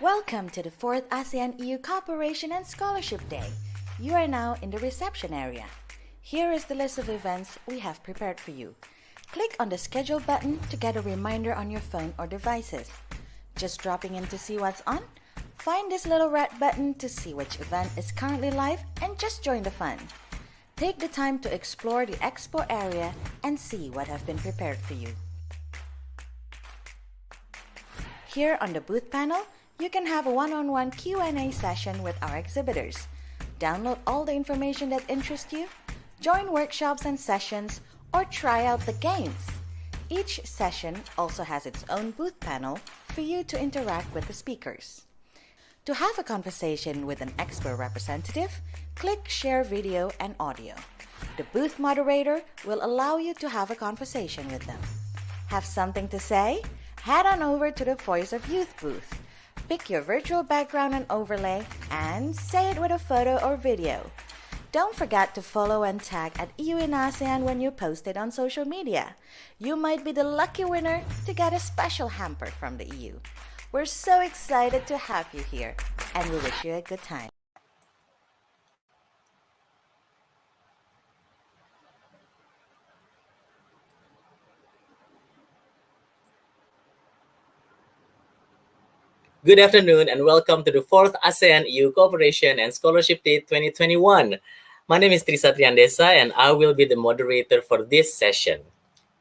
Welcome to the 4th ASEAN EU Cooperation and Scholarship Day. You are now in the reception area. Here is the list of events we have prepared for you. Click on the schedule button to get a reminder on your phone or devices. Just dropping in to see what's on? Find this little red button to see which event is currently live and just join the fun. Take the time to explore the expo area and see what have been prepared for you. Here on the booth panel, you can have a one-on-one Q&A session with our exhibitors. Download all the information that interests you, join workshops and sessions, or try out the games. Each session also has its own booth panel for you to interact with the speakers. To have a conversation with an expo representative, click Share Video and Audio. The booth moderator will allow you to have a conversation with them. Have something to say? Head on over to the Voice of Youth booth. Pick your virtual background and overlay and say it with a photo or video. Don't forget to follow and tag at EU in ASEAN when you post it on social media. You might be the lucky winner to get a special hamper from the EU. We're so excited to have you here and we wish you a good time. Good afternoon and welcome to the 4th ASEAN EU Cooperation and Scholarship Day 2021. My name is Trisatria Desa and I will be the moderator for this session.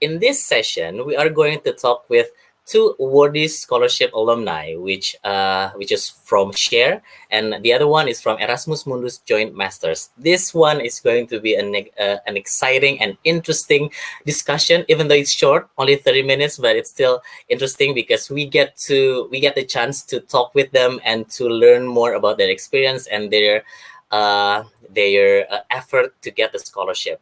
In this session, we are going to talk with two awardee scholarship alumni, which is from SHARE, and the other one is from Erasmus Mundus Joint Masters. This one is going to be an exciting and interesting discussion, even though it's short, only 30 minutes, but it's still interesting because we get the chance to talk with them and to learn more about their experience and their effort to get the scholarship.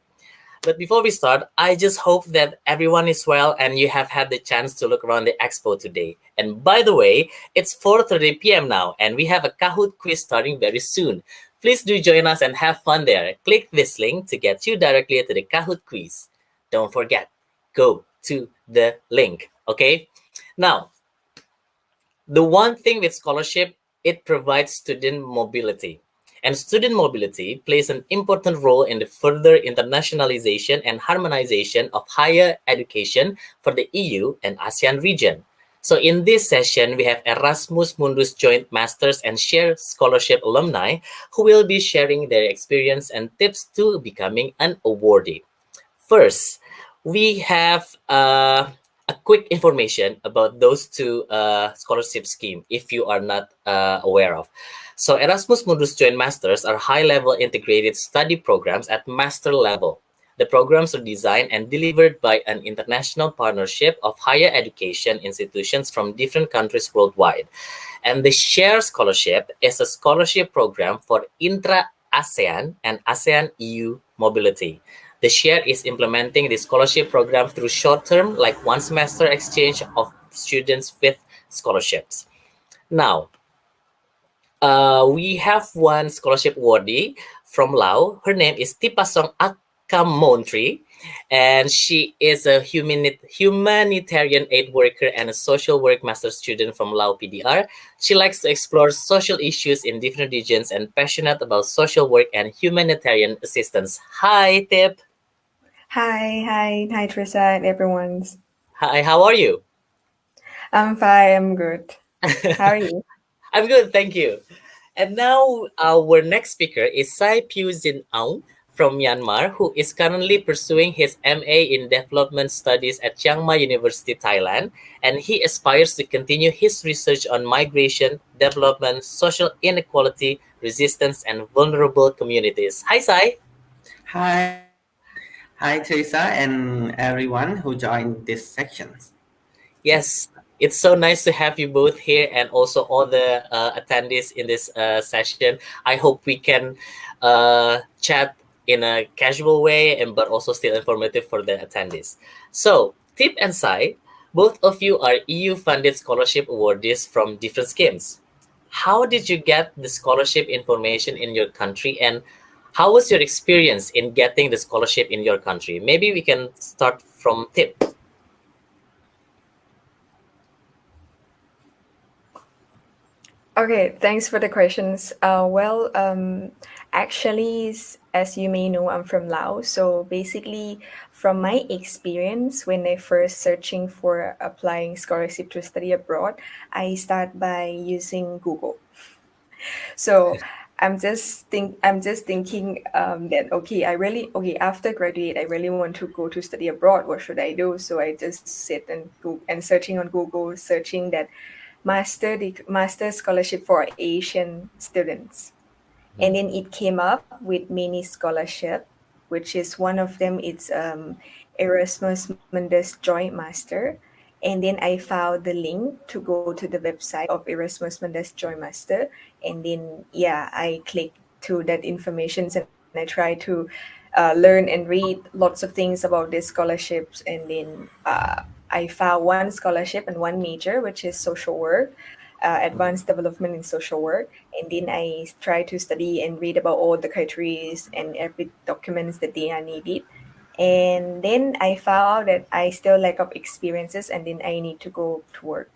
But before we start, I just hope that everyone is well and you have had the chance to look around the expo today. And by the way, it's 4:30 p.m. now and we have a Kahoot quiz starting very soon. Please do join us and have fun there. Click this link to get you directly to the Kahoot quiz. Don't forget, go to the link, okay? Now, the one thing with scholarship, it provides student mobility. And student mobility plays an important role in the further internationalization and harmonization of higher education for the EU and ASEAN region. So in this session, we have Erasmus Mundus Joint Masters and SHARE Scholarship alumni who will be sharing their experience and tips to becoming an awardee. First, we have a quick information about those two scholarship schemes if you are not aware of. So Erasmus Mundus Joint Masters are high-level integrated study programs at master level. The programs are designed and delivered by an international partnership of higher education institutions from different countries worldwide. And the SHARE Scholarship is a scholarship program for intra-ASEAN and ASEAN-EU mobility. The SHARE is implementing the scholarship program through short-term, like one-semester exchange of students with scholarships. Now, we have one scholarship awardee from Laos. Her name is Tipasong Akamontri, and she is a humanitarian aid worker and a social work master student from Laos PDR. She likes to explore social issues in different regions and passionate about social work and humanitarian assistance. Hi, Tip. Hi, Trissa and everyone. Hi, how are you? I'm fine, I'm good. How are you? I'm good, thank you. And now our next speaker is Sai Piu Zin Aung from Myanmar, who is currently pursuing his MA in Development Studies at Chiang Mai University, Thailand, and he aspires to continue his research on migration, development, social inequality, resistance, and vulnerable communities. Hi, Sai. Hi, Teresa, and everyone who joined this section. Yes, it's so nice to have you both here and also all the attendees in this session. I hope we can chat in a casual way, but also still informative for the attendees. So, Tip and Sai, both of you are EU-funded scholarship awardees from different schemes. How did you get the scholarship information in your country, and how was your experience in getting the scholarship in your country? Maybe we can start from Tip. Okay, thanks for the questions. Actually, as you may know, I'm from Laos. So basically, from my experience, when I first searching for applying scholarship to study abroad, I start by using Google. So I'm just thinking that okay, after graduate I really want to go to study abroad. What should I do? So I just sit and go and searching on Google, searching that master scholarship for Asian students, and then it came up with many scholarship, which is one of them. It's Erasmus Mundus Joint Master, and then I found the link to go to the website of Erasmus Mundus Joint Master, and then yeah, I click to that information and I try to learn and read lots of things about these scholarships, and then I found one scholarship and one major, which is social work, advanced development in social work, and then I try to study and read about all the criteria and every documents that they are needed. And then I found out that I still lack of experiences, and then I need to go to work.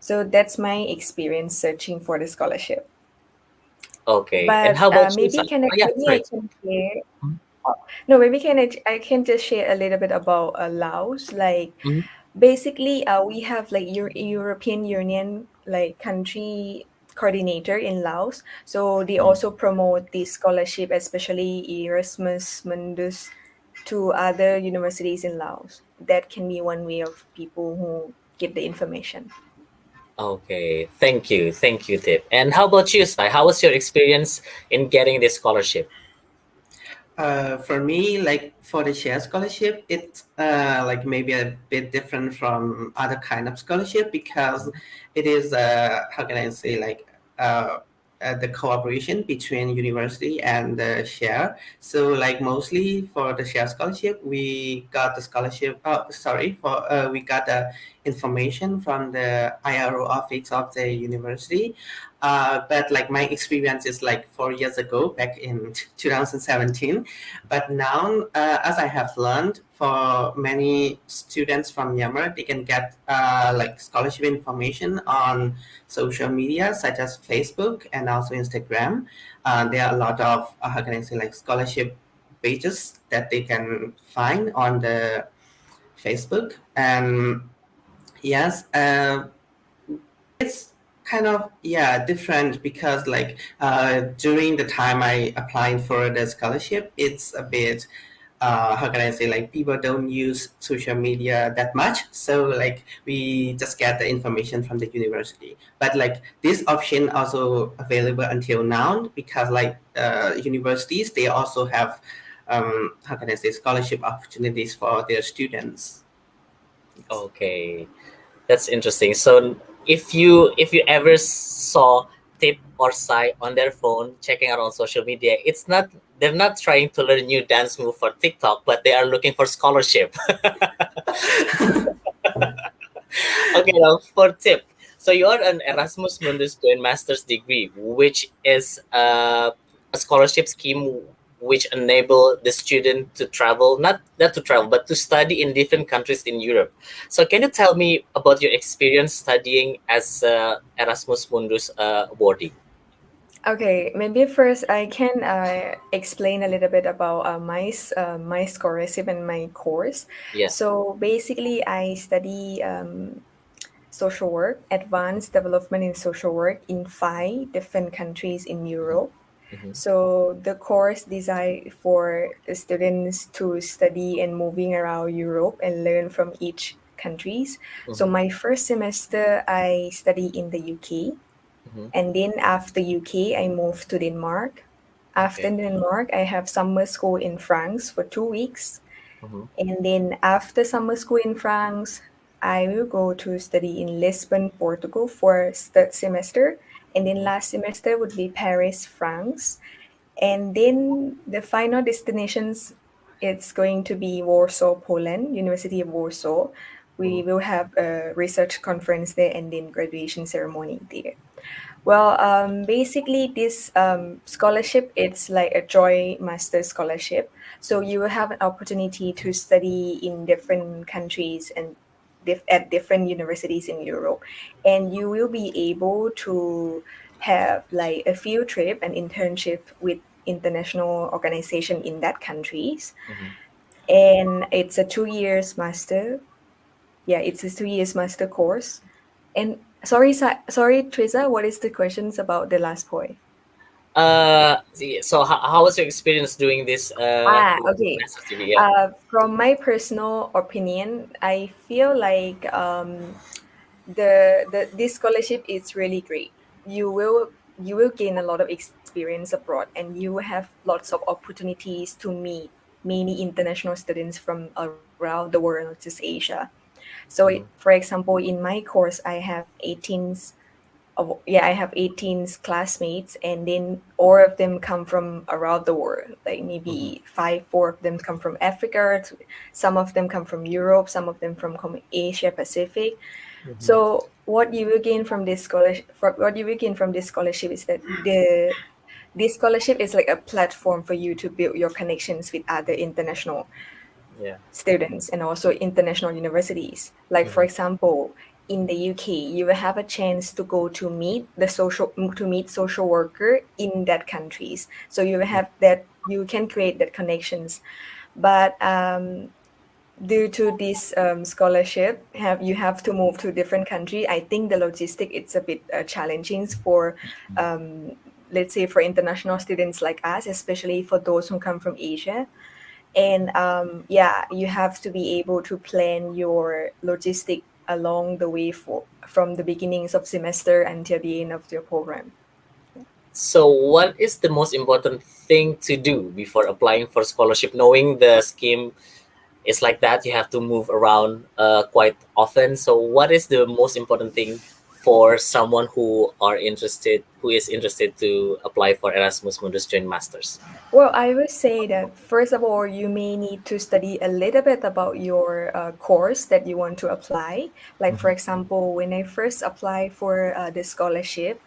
So that's my experience searching for the scholarship. Okay. And But how about you, maybe Sai? can I, Oh, yeah, maybe I sorry. can share. No, maybe I can just share a little bit about Laos. Like Mhm. basically, we have like European Union like country coordinator in Laos. So they also promote the scholarship, especially Erasmus Mundus, to other universities in Laos. That can be one way of people who give the information. Okay. Thank you. Thank you, Tip. And how about you, Sai? How was your experience in getting this scholarship? For me, like for the share scholarship, it's like maybe a bit different from other kind of scholarship because it is how can I say like uh, the cooperation between university and the share. So like mostly for the share scholarship, we got the scholarship. Sorry, for we got the information from the IRO office of the university. But like my experience is like 4 years ago, back in 2017. But now, as I have learned, for many students from Myanmar, they can get like scholarship information on social media such as Facebook and also Instagram. There are a lot of how can I say like scholarship pages that they can find on the Facebook. And yes, it's kind of different because like during the time I applied for the scholarship, it's a bit how can I say like people don't use social media that much, so like we just get the information from the university. But like this option also available until now because like universities they also have how can I say scholarship opportunities for their students. Yes. Okay. That's interesting. So if you ever saw Tip or Sai on their phone checking out on social media, it's not they're not trying to learn new dance move for TikTok, but they are looking for scholarship. Okay, now for Tip. So you are an Erasmus Mundus joint master's degree, which is a scholarship scheme which enable the student to travel, not to travel, but to study in different countries in Europe. So can you tell me about your experience studying as Erasmus Mundus awardee? Okay, maybe first I can explain a little bit about my scholarship and my course. Yeah. So basically, I study social work, advanced development in social work in 5 different countries in Europe. Mm-hmm. So the course designed for the students to study and moving around Europe and learn from each countries. So Mm-hmm. my first semester I study in the UK, Mm-hmm. and then after UK I moved to Denmark. After Okay. Denmark I have summer school in France for 2 weeks, Mm-hmm. and then after summer school in France I will go to study in Lisbon, Portugal for third semester, and then last semester would be Paris, France, and then the final destinations, it's going to be Warsaw, Poland, University of Warsaw. We Mm-hmm. will have a research conference there and then graduation ceremony there. Well, basically, this scholarship it's like a joy master scholarship. So you will have an opportunity to study in different countries and at different universities in Europe, and you will be able to have like a field trip and internship with international organization in that countries. And it's a 2 years master. Yeah, it's a 2 years master course. And sorry, Teresa, what is the questions about the last point? So how was your experience doing this Okay. master's degree? Yeah. From my personal opinion, I feel like the this scholarship is really great. You will gain a lot of experience abroad, and you will have lots of opportunities to meet many international students from around the world, not just Asia. So, for example, in my course, I have 18 classmates, and then all of them come from around the world. Like maybe four of them come from Africa, some of them come from Europe, some of them from Asia Pacific. So what you will gain from this scholarship, is that this scholarship is like a platform for you to build your connections with other international Yeah. students and also international universities. Like for example, in the UK, you will have a chance to go to meet social worker in that countries. So you will have that, you can create that connections. But due to this scholarship, you have to move to different country. I think the logistic it's a bit challenging for let's say for international students like us, especially for those who come from Asia. And yeah, you have to be able to plan your logistic along the way from the beginnings of semester until the end of your program. So what is the most important thing to do before applying for scholarship, knowing the scheme is like that, you have to move around quite often? So what is the most important thing for someone who is interested to apply for Erasmus Mundus Joint Masters? Well, I would say that first of all, you may need to study a little bit about your course that you want to apply. Like, for example, when I first applied for the scholarship,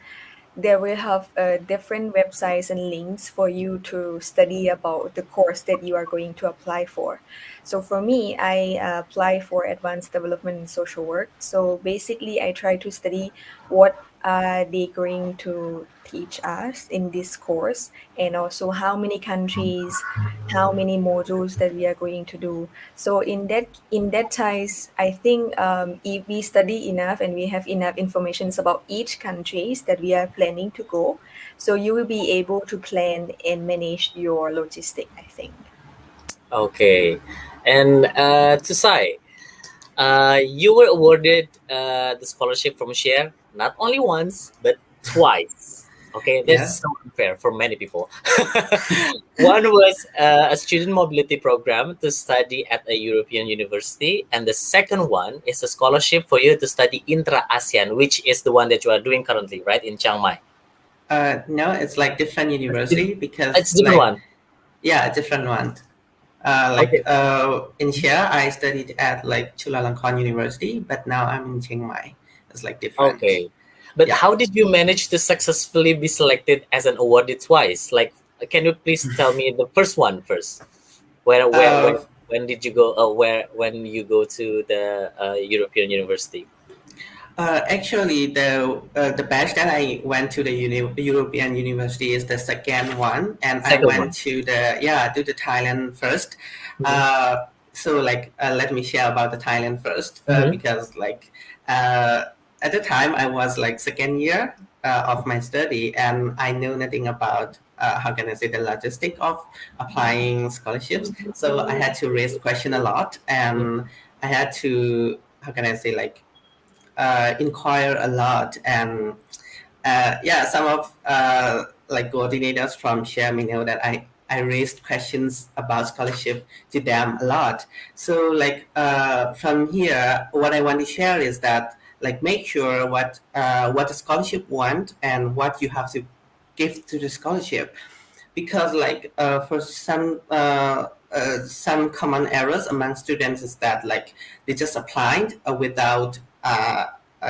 there will have different websites and links for you to study about the course that you are going to apply for. So for me, I apply for advanced development in social work. So basically, I try to study what are they going to teach us in this course, and also how many countries, how many modules that we are going to do. So in that ties, I think if we study enough and we have enough information about each countries that we are planning to go, so you will be able to plan and manage your logistic, I think. Okay. And to Sai, you were awarded the scholarship from Share not only once but twice. Okay, that's Yeah. so unfair for many people. One was a student mobility program to study at a European university, and the second one is a scholarship for you to study intra-ASEAN, which is the one that you are doing currently, right, in Chiang Mai. No, it's like different university It's because a different like one. yeah, a different one. Okay. In Share, I studied at like Chulalongkorn University, but now I'm in Chiang Mai. It's like different. Okay. But Yeah. how did you manage to successfully be selected as an awardee twice? Like, can you please tell me the first one first? Uh, When did you go? When you go to the European university? Actually, the batch that I went to the European University is the second one, and I Second went one. to the Thailand first. So let me share about the Thailand first Mm-hmm. because at the time I was like second year of my study, and I know nothing about how can I say the logistic of applying scholarships. So I had to raise question a lot, and I had to how can I say inquire a lot, and yeah, some of like coordinators from Share me know that I raised questions about scholarship to them a lot. So from here, what I want to share is that like make sure what the scholarship want and what you have to give to the scholarship, because for some common errors among students is that like they just applied without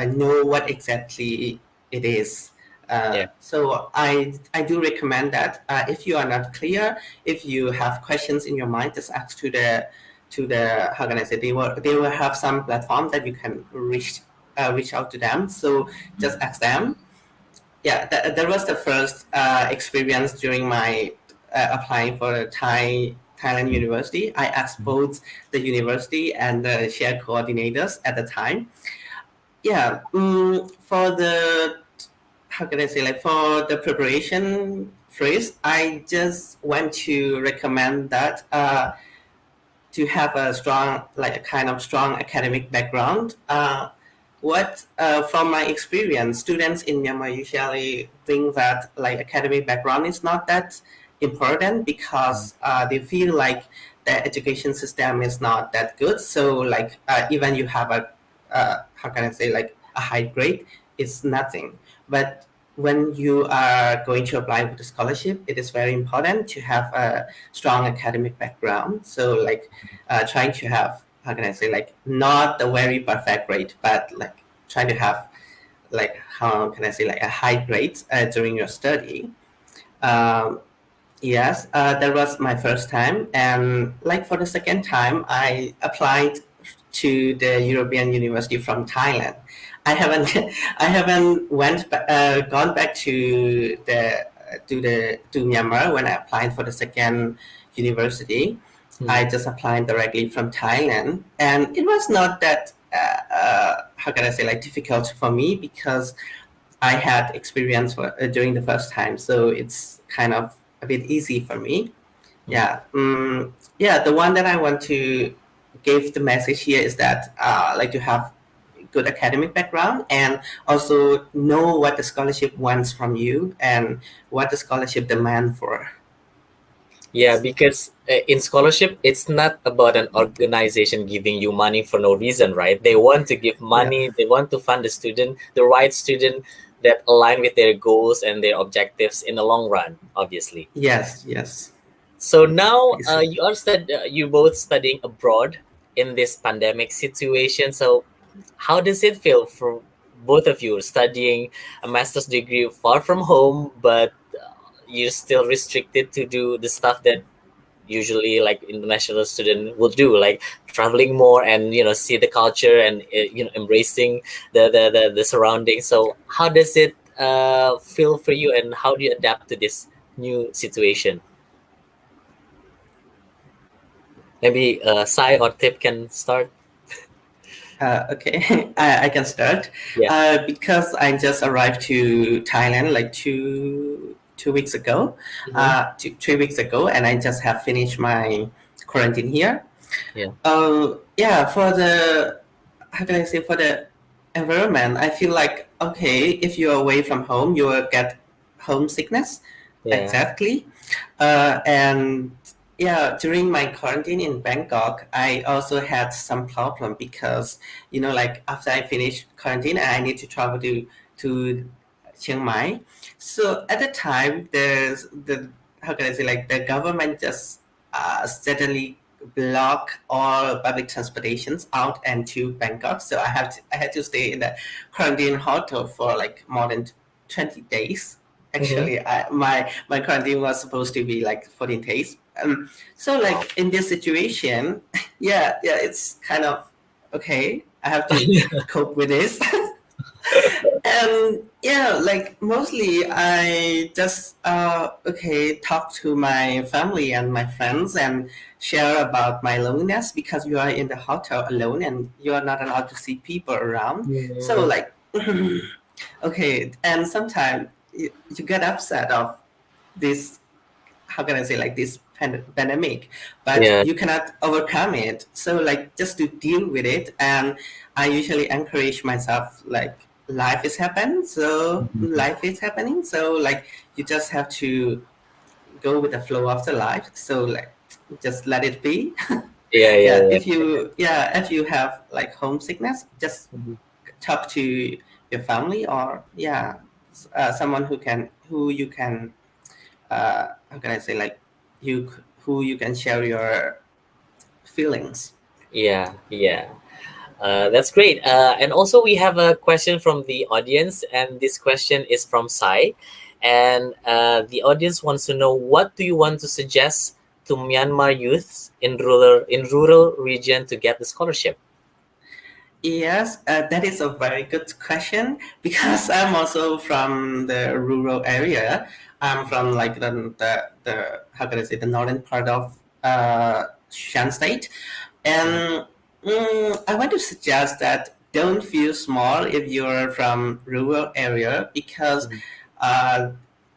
know what exactly it is. Yeah. So I do recommend that if you are not clear, if you have questions in your mind, just ask to the how can I say, they will have some platform that you can reach out to them. So just ask them. yeah, that was the first experience during my applying for the Thailand university. I asked both the university and the share coordinators at the time. Yeah, for the, how can I say, like for the preparation phrase, I just want to recommend that to have a strong, like a kind of strong academic background. What From my experience, students in Myanmar usually think that like academic background is not that important because they feel like the education system is not that good. So like even you have a how can I say, like a high grade, it's nothing. But when you are going to apply for the scholarship, it is very important to have a strong academic background. So like trying to have, how can I say, like not a very perfect grade, but like trying to have, like, how can I say, like a high grade during your study. Um, yes, that was my first time, and like for the second time, I applied to the European University from Thailand. I haven't, I haven't gone back to to Myanmar when I applied for the second university. I just applied directly from Thailand, and it was not that how can I say, like difficult for me because I had experience during the first time, so it's kind of a bit easy for me. Yeah, yeah. The one that I want to give the message here is that like to have good academic background and also know what the scholarship wants from you and what the scholarship demand for. Yeah, because in scholarship, it's not about an organization giving you money for no reason, right? They want to give Yeah. money, they want to fund the student, the right student that align with their goals and their objectives in the long run, obviously. Yes. Yes. So now Exactly. you both studying abroad in this pandemic situation. So how does it feel for both of you studying a master's degree far from home, but you're still restricted to do the stuff that usually like international student will do, like traveling more and see the culture and embracing the surroundings. So how does it feel for you, and how do you adapt to this new situation? Maybe Sai or Tip can start. Okay, I can start. Yeah. Because I just arrived to Thailand like two weeks ago, Mhm. 3 weeks ago, and I just have finished my quarantine here. Yeah. Yeah, for the, how can I say, for the environment, I feel like okay, if you're away from home, you will get homesickness. Yeah. Exactly. And yeah, during my quarantine in Bangkok, I also had some problem because, like after I finished quarantine, I need to travel to Chiang Mai. So at the time, the, how can I say, like the government just suddenly block all public transportations out and to Bangkok. So I had to stay in the quarantine hotel for like more than 20 days. Mhm. Actually, my quarantine was supposed to be like 14 days. So Wow. like in this situation, yeah, it's kind of okay. I have to cope with this. And yeah, like mostly I just okay, talk to my family and my friends and share about my loneliness because you are in the hotel alone and you are not allowed to see people around. So Mhm. like okay, and sometimes you get upset of this, how can I say, like this pandemic, but Yeah. you cannot overcome it. So like just to deal with it, and I usually encourage myself like life is happening. So like you just have to go with the flow of the life. So like just let it be. Yeah. Yeah. Yeah, Yeah. if you have like homesickness, just Mhm. talk to your family or someone who you can how can I say, like who you can share your feelings. Yeah. Yeah. That's great. And also, we have a question from the audience, and this question is from Sai. And the audience wants to know, what do you want to suggest to Myanmar youths in rural region to get the scholarship? Yes, that is a very good question because I'm also from the rural area. I'm from like the how can I say, the northern part of Shan State, Mhm. and I want to suggest that don't feel small if you're from rural area because Mhm. uh,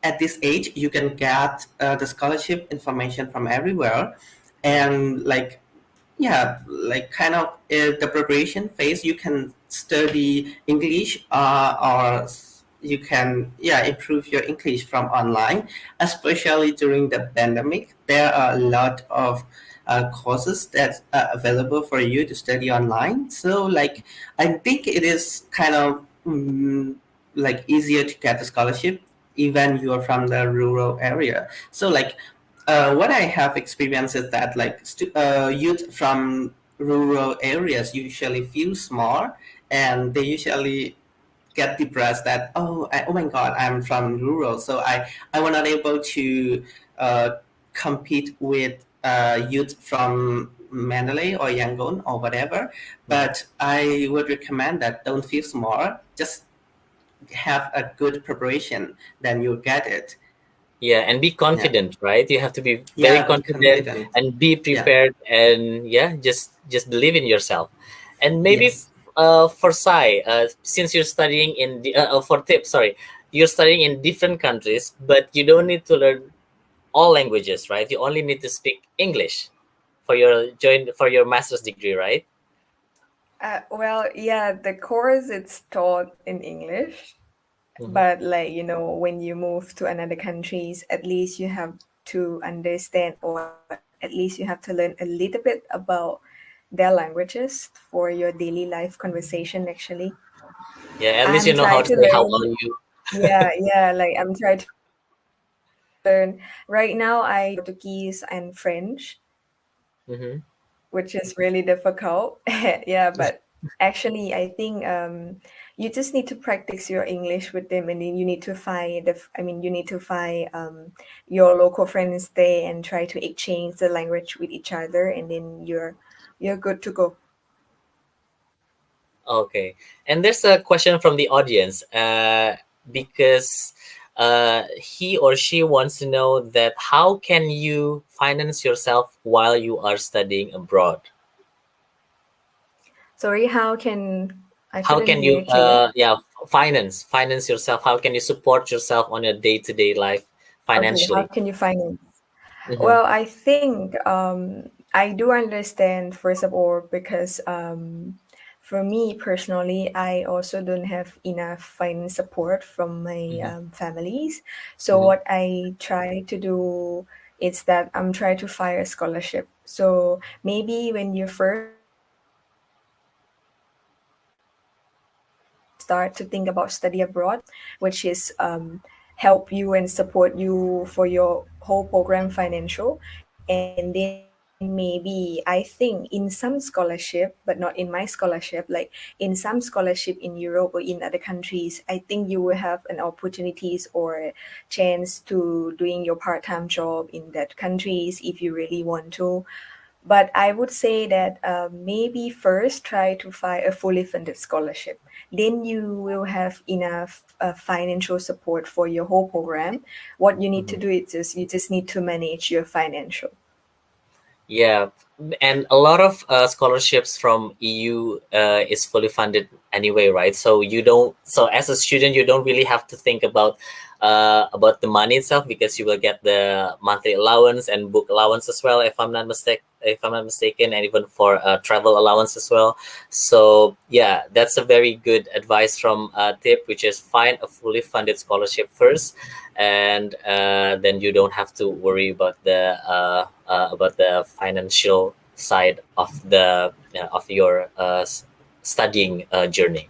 at this age you can get the scholarship information from everywhere, and like yeah, like kind of the preparation phase, you can study English or you can improve your English from online, especially during the pandemic. There are a lot of courses that are available for you to study online. So like I think it is kind of like easier to get a scholarship even you are from the rural area. So like what I have experienced is that like youth from rural areas usually feel small, and they usually get depressed that oh my god, I'm from rural, so I was not able to uh, compete with youth from Mandalay or Yangon or whatever. Mhm. But I would recommend that don't feel small, just have a good preparation, then you'll get it. Yeah, and be Yeah, confident, right? You have to be very yeah, be confident confident. and be Yeah. prepared, and yeah, just believe in yourself. And maybe Yes. for Sai, since you're studying in for Tip, sorry, you're studying in different countries, but you don't need to learn all languages, right? You only need to speak English for your master's degree, right? Well, yeah, the course it's taught in English, Mm-hmm. but like when you move to another countries, at least you have to understand, or at least you have to learn a little bit about their languages for your daily life conversation. Actually, Yeah, at least I'm you know how trying to to say how learn. are you. Yeah, like I'm trying to learn. Right now, I Portuguese and French, Mm-hmm. which is really difficult. Yeah, but actually, I think you just need to practice your English with them, and then you need to find you need to find your local friends there and try to exchange the language with each other, and then you're good to go. Okay, and there's a question from the audience because he or she wants to know that how can you finance yourself while you are studying abroad? Sorry, how can I How couldn't can hear you you clear? finance yourself? How can you support yourself on your day to day life Okay, how financially? can you finance? Mm-hmm. Well, I think I do understand, first of all, because for me personally, I also don't have enough finance support from my Mm-hmm. families. So, Mm-hmm. what I try to do is that I'm trying to find a scholarship. So, maybe when you first start to think about study abroad, which is help you and support you for your whole program financial, and then maybe I think in some scholarship, but not in my scholarship, like in some scholarship in Europe or in other countries, I think you will have an opportunities or chance to doing your part-time job in that countries if you really want to. But I would say that maybe first try to find a fully funded scholarship. Then you will have enough financial support for your whole program. What you need to do is Mm-hmm. you just need to manage your financial. Yeah, and a lot of scholarships from EU is fully funded anyway, right? So you don't. So as a student, you don't really have to think about the money itself because you will get the monthly allowance and book allowance as well, if I'm not mistaken, and even for travel allowance as well. So yeah, that's a very good advice from Tip, which is find a fully funded scholarship first, and then you don't have to worry about the financial side of your studying journey.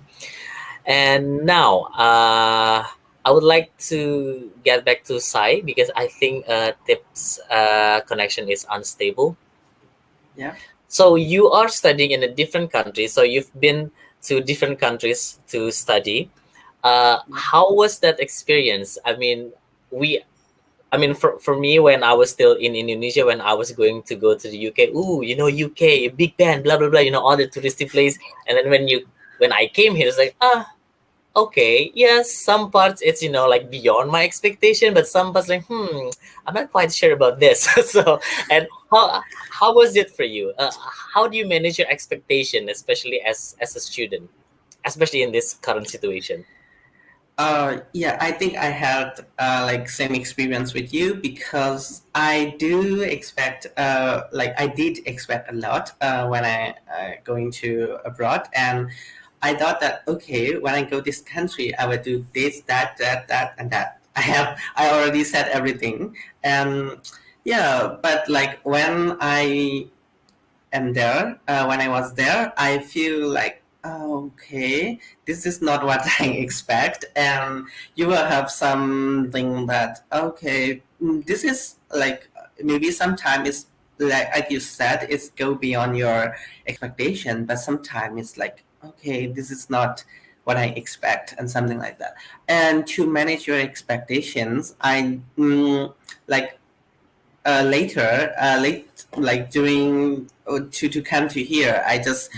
And now I would like to get back to Sai because I think Tip's connection is unstable. Yeah. So you are studying in a different country. So you've been to different countries to study. Yeah. How was that experience? I mean, we I mean, for me, when I was still in Indonesia, when I was going to go to the UK, ooh, UK, Big Ben, blah blah blah, all the touristy place. And then when I came here, it's like, okay, yes, some parts it's like beyond my expectation, but some parts like, I'm not quite sure about this. So, and how was it for you? How do you manage your expectation, especially as a student, especially in this current situation? Yeah, I think I had like same experience with you because I do expect like I did expect a lot when I going to abroad, and I thought that okay, when I go this country I will do this, that and that. I already said everything, and yeah, but like when I am there, when I was there, I feel like, oh, okay, this is not what I expect, and you will have something that, okay, this is like maybe sometimes it's like you said, it's go beyond your expectation, but sometimes it's like, okay, this is not what I expect, and something like that. And to manage your expectations, I like later, like during to come to here, I just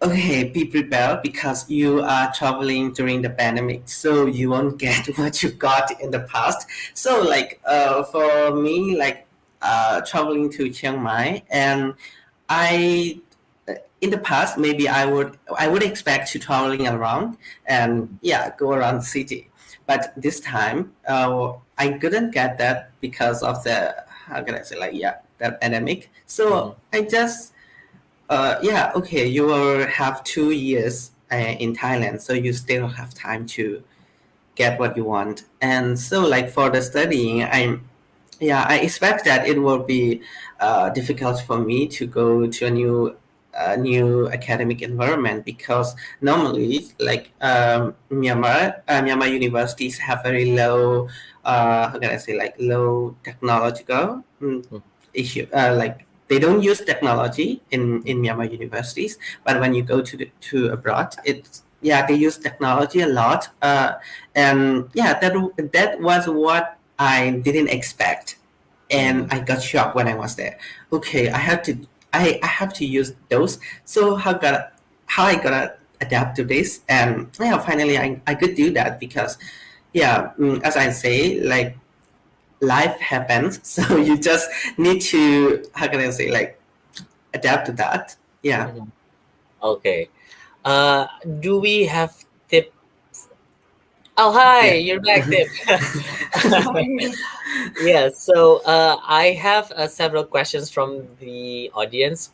okay, be prepared because you are traveling during the pandemic, so you won't get what you got in the past. So like for me, like traveling to Chiang Mai, and I in the past maybe I would expect to traveling around and yeah go around the city, but this time I couldn't get that because of the how can I say like yeah that pandemic. So I just yeah okay you will have 2 years in Thailand, so you still have time to get what you want. And so like for the studying, I expect that it will be difficult for me to go to a new academic environment because normally like Myanmar universities have very low how can I say like low technological issue like they don't use technology in Myanmar universities, but when you go to abroad, it's yeah they use technology a lot, and yeah that was what I didn't expect, and I got shocked when I was there. Okay, I have to use those. So how I gotta adapt to this, and yeah finally I could do that because yeah as I say like life happens, so you just need to how can I say like adapt to that. Yeah. Mhm. Okay. Do we have tip? Oh, hi, Yeah. you're back, Tip. Yeah, so I have several questions from the audience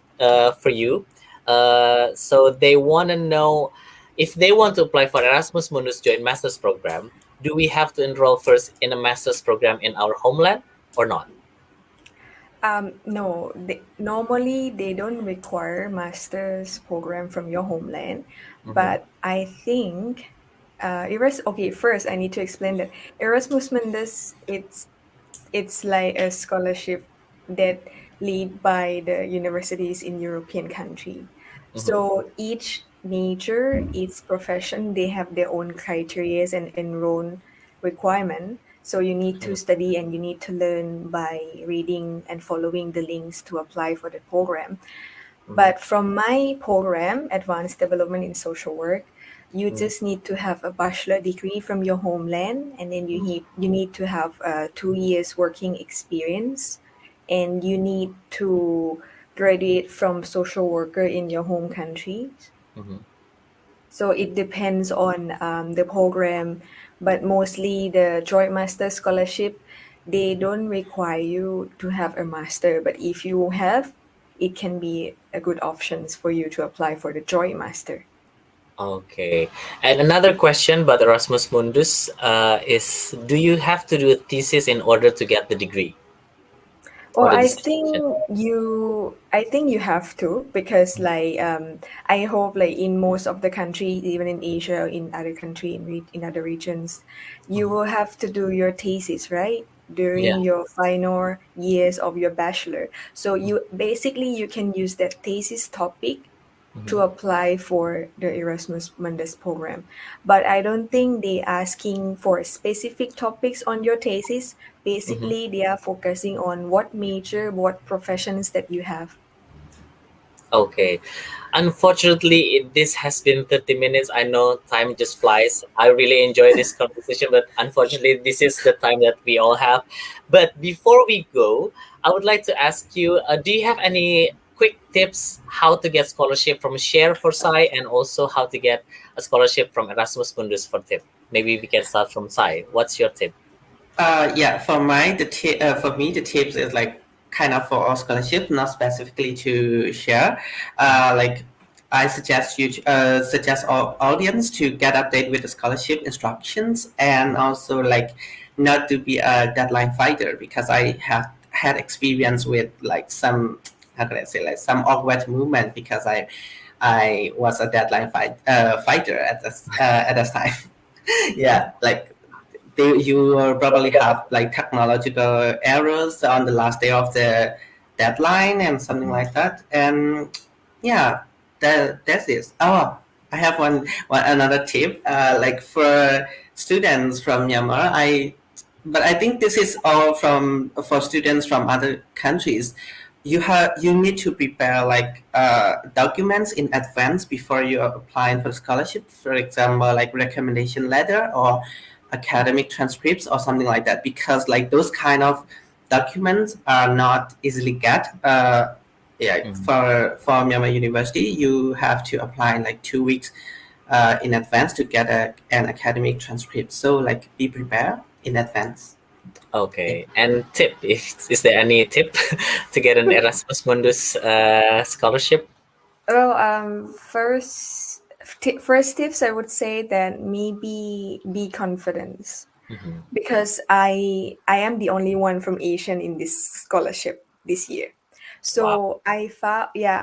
for you. So they want to know if they want to apply for Erasmus Mundus Joint Masters Program, do we have to enroll first in a master's program in our homeland or not? No, normally they don't require master's program from your homeland, Mm-hmm. but I think okay, first I need to explain that Erasmus Mundus it's like a scholarship that lead by the universities in European country. Mm-hmm. So each major, each profession, they have their own criteria and enroll requirement. So you need to study and you need to learn by reading and following the links to apply for the program. Mm-hmm. But from my program, Advanced Development in Social Work, you Mm-hmm. just need to have a bachelor degree from your homeland, and then you need to have 2 years working experience, and you need to graduate from social worker in your home country. Mm-hmm. So it depends on the program, but mostly the Joint Master Scholarship, they don't require you to have a master. But if you have, it can be a good options for you to apply for the Joint Master. Okay. And another question about Erasmus Mundus is, do you have to do a thesis in order to get the degree Or or the I dissertation? think you have to because like I hope like in most of the countries, even in Asia, in other country, in other regions, you Mhm. will have to do your thesis, right? Yeah. During your final years of your bachelor. So you basically you can use that thesis topic to apply for the Erasmus Mundus program. But I don't think they asking for specific topics on your thesis. Mhm. Basically, they are focusing on what major, what professions that you have. Okay. Unfortunately, this has been 30 minutes. I know time just flies. I really enjoy this conversation, but unfortunately, this is the time that we all have. But before we go, I would like to ask you, do you have any quick tips how to get scholarship from Share for Sai, and also how to get a scholarship from Erasmus Mundus for tip? Maybe we can start from Sai. What's your tip? Yeah, for me the tips is like kind of for all scholarship, not specifically to share. Like I suggest all audience to get updated with the scholarship instructions, and also like not to be a deadline fighter, because I have had experience with like some, how can I say, like some awkward movement, because I was a fighter at this time. Yeah, like you will probably have like technological errors on the last day of the deadline and something like that. And yeah, that's it. Oh, I have one another tip. Like for students from Myanmar, but I think this is all for students from other countries. You need to prepare like documents in advance before you are applying for scholarship. For example, like recommendation letter or academic transcripts or something like that, because like those kind of documents are not easily get. Yeah, Mhm. for Myanmar University, you have to apply like 2 weeks in advance to get an academic transcript. So like be prepared in advance. Yeah. Okay. And tip, is there any tip to get an Erasmus Mundus scholarship? Well, first tips I would say that maybe be confident, Mhm. because I am the only one from Asian in this scholarship this year. Wow. So I found, yeah,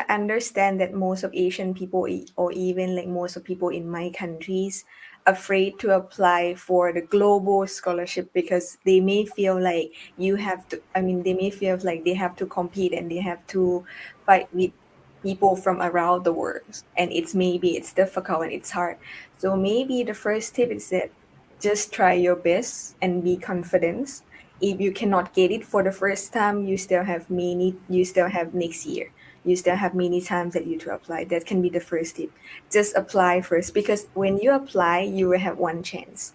understand that most of Asian people, or even like most of people in my countries, afraid to apply for the global scholarship, because they may feel like you have to. I mean, they may feel like they have to compete and they have to fight with people from around the world, and it's difficult and it's hard. So maybe the first tip is that just try your best and be confident. If you cannot get it for the first time, you still have next year. You still have many times that you to apply. That can be the first tip. Just apply first, because when you apply, you will have one chance.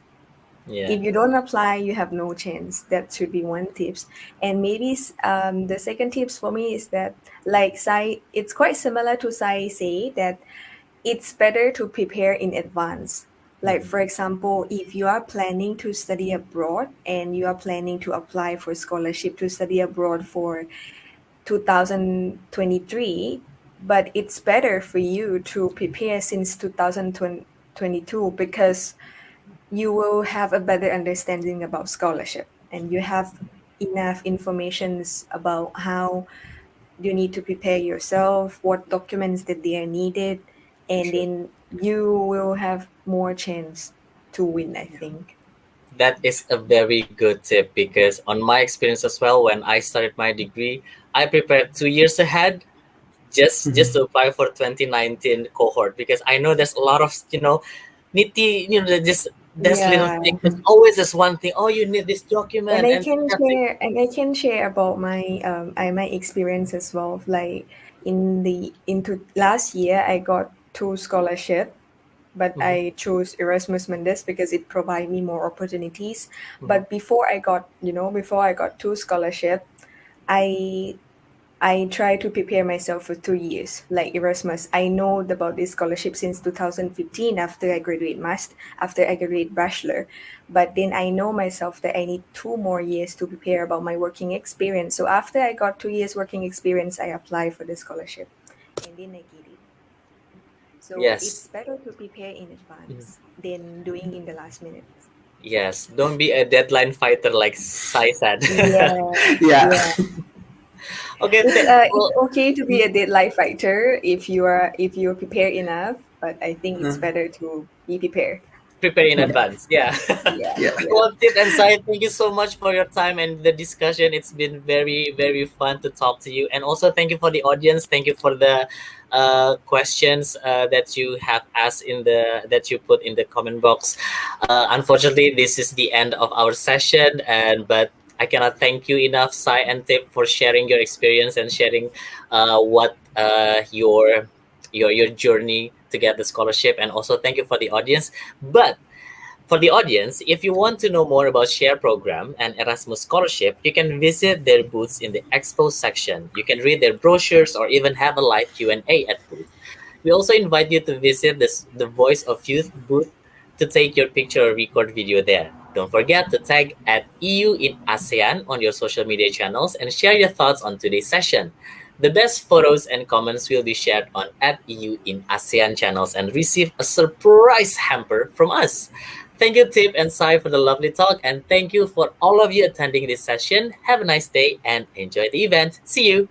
Yeah. If you don't apply, you have no chance. That should be one tips. And maybe the second tips for me is that, like Sai, it's quite similar to Sai say that it's better to prepare in advance. Like, Mhm. for example, if you are planning to study abroad and you are planning to apply for scholarship to study abroad for 2023, but it's better for you to prepare since 2022, because you will have a better understanding about scholarship and you have enough informations about how you need to prepare yourself, what documents that they are needed, and True. then you will have more chance to win, I think. That is a very good tip, because on my experience as well, when I started my degree, I prepared 2 years ahead just to apply for 2019 cohort, because I know there's a lot of nitty, just there's little Yeah. thing. There's always this one thing. Oh, you need this And document I and can that thing. share about my experience as well. Like into last year I got two scholarship, but Mhm, I chose Erasmus Mundus because it provided me more opportunities. mhm. But before I got two scholarship, I I try to prepare myself for 2 years, like Erasmus. I know about this scholarship since 2015 after I graduate bachelor. But then I know myself that I need 2 more years to prepare about my working experience. So after I got 2 years working experience, I apply for the scholarship and then I get it. So Yes. it's better to prepare in Mhm. advance than doing in the last minute. Yes. Don't be a deadline fighter like Sai said. Yeah, Yeah. yeah. Okay. It's Well, okay to be a deadline fighter if you prepare enough, but I think it's better to be prepared. prepare in advance. Yeah. Yeah. Yeah. Well, Tip and Sai, thank you so much for your time and the discussion. It's been very, very fun to talk to you. And also, thank you for the audience. Thank you for the questions that you have asked that you put in the comment box. Unfortunately, this is the end of our session, but I cannot thank you enough, Sai and Tip, for sharing your experience and sharing what your journey to get the scholarship. And also, thank you for the audience. But for the audience, if you want to know more about SHARE program and Erasmus scholarship, you can visit their booths in the expo section. You can read their brochures or even have a live Q&A at booth. We also invite you to visit the Voice of Youth booth to take your picture or record video there. Don't forget to tag at EU in ASEAN on your social media channels and share your thoughts on today's session. The best photos and comments will be shared on at EU in ASEAN channels and receive a surprise hamper from us. Thank you, Tip and Sai, for the lovely talk, and thank you for all of you attending this session. Have a nice day and enjoy the event. See you.